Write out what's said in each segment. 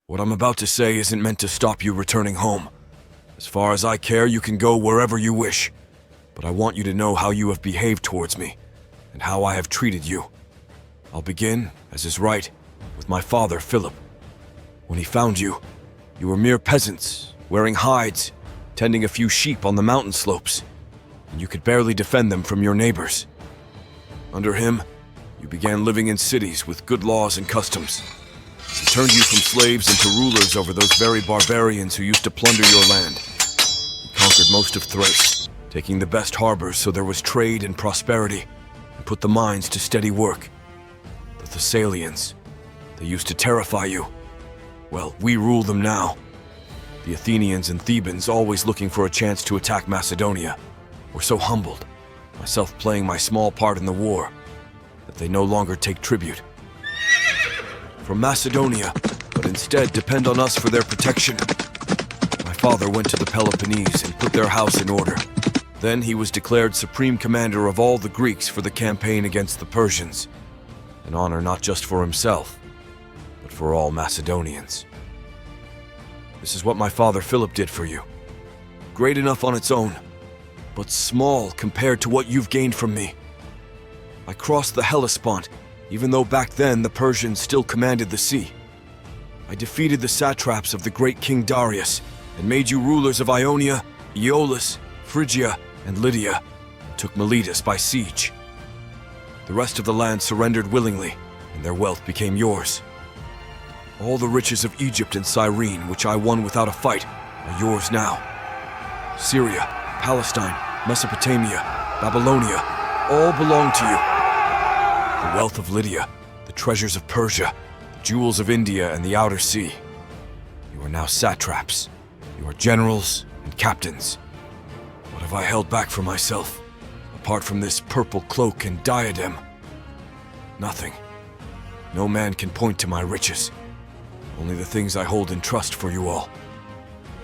What I'm about to say isn't meant to stop you returning home. As far as I care, you can go wherever you wish. But I want you to know how you have behaved towards me, and how I have treated you. I'll begin, as is right, with my father, Philip. When he found you, you were mere peasants, wearing hides, tending a few sheep on the mountain slopes, and you could barely defend them from your neighbors. Under him, you began living in cities with good laws and customs. He turned you from slaves into rulers over those very barbarians who used to plunder your land. He conquered most of Thrace, taking the best harbors so there was trade and prosperity, and put the mines to steady work. The Thessalians, they used to terrify you. Well, we rule them now. The Athenians and Thebans, always looking for a chance to attack Macedonia, were so humbled, myself playing my small part in the war, that they no longer take tribute from Macedonia, but instead depend on us for their protection. My father went to the Peloponnese and put their house in order. Then he was declared supreme commander of all the Greeks for the campaign against the Persians, an honor not just for himself, but for all Macedonians. This is what my father Philip did for you. Great enough on its own, but small compared to what you've gained from me. I crossed the Hellespont, even though back then the Persians still commanded the sea. I defeated the satraps of the great King Darius and made you rulers of Ionia, Aeolus, Phrygia, and Lydia, and took Miletus by siege. The rest of the land surrendered willingly, and their wealth became yours. All the riches of Egypt and Cyrene, which I won without a fight, are yours now. Syria, Palestine, Mesopotamia, Babylonia, all belong to you. The wealth of Lydia, the treasures of Persia, the jewels of India and the outer sea. You are now satraps. You are generals and captains. What have I held back for myself, apart from this purple cloak and diadem? Nothing. No man can point to my riches. Only the things I hold in trust for you all.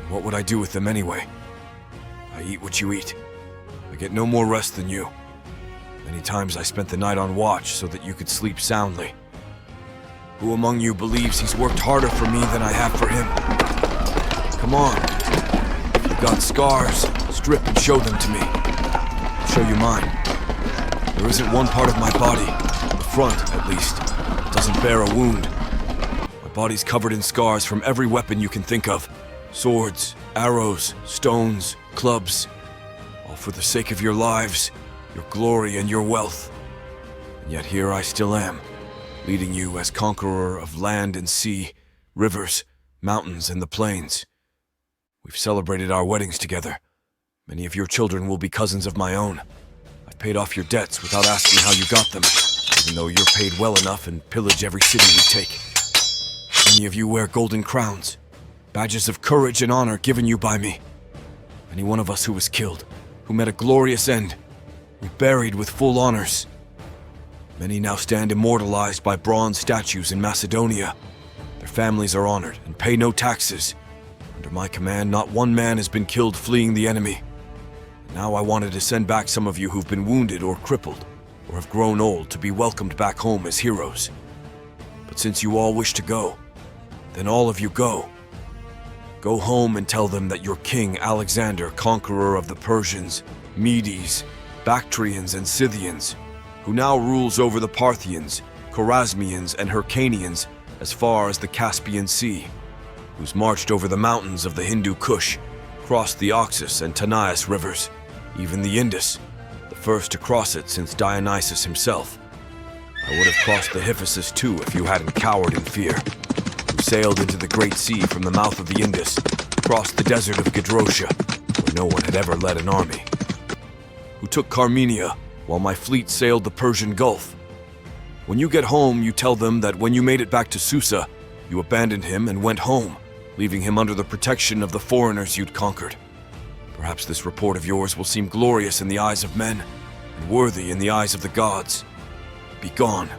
And what would I do with them anyway? I eat what you eat. I get no more rest than you. Many times I spent the night on watch so that you could sleep soundly. Who among you believes he's worked harder for me than I have for him? Come on. If you've got scars, strip and show them to me. I'll show you mine. There isn't one part of my body, the front at least, that doesn't bear a wound. My body's covered in scars from every weapon you can think of. Swords, arrows, stones, clubs. All for the sake of your lives, your glory and your wealth. And yet here I still am, leading you as conqueror of land and sea, rivers, mountains, and the plains. We've celebrated our weddings together. Many of your children will be cousins of my own. I've paid off your debts without asking how you got them, even though you're paid well enough and pillage every city we take. Many of you wear golden crowns, badges of courage and honor given you by me. Any one of us who was killed, who met a glorious end, we buried with full honors. Many now stand immortalized by bronze statues in Macedonia. Their families are honored and pay no taxes. Under my command, not one man has been killed fleeing the enemy. Now I wanted to send back some of you who've been wounded or crippled, or have grown old to be welcomed back home as heroes. But since you all wish to go, then all of you go. Go home and tell them that your king Alexander, conqueror of the Persians, Medes, Bactrians and Scythians, who now rules over the Parthians, Chorasmians and Hyrcanians as far as the Caspian Sea, who's marched over the mountains of the Hindu Kush, crossed the Oxus and Tanais rivers, even the Indus, the first to cross it since Dionysus himself. I would have crossed the Hyphasis too if you hadn't cowered in fear, who sailed into the Great Sea from the mouth of the Indus, crossed the desert of Gedrosia, where no one had ever led an army, who took Carmenia while my fleet sailed the Persian Gulf. When you get home, you tell them that when you made it back to Susa, you abandoned him and went home, leaving him under the protection of the foreigners you'd conquered. Perhaps this report of yours will seem glorious in the eyes of men, and worthy in the eyes of the gods. Be gone.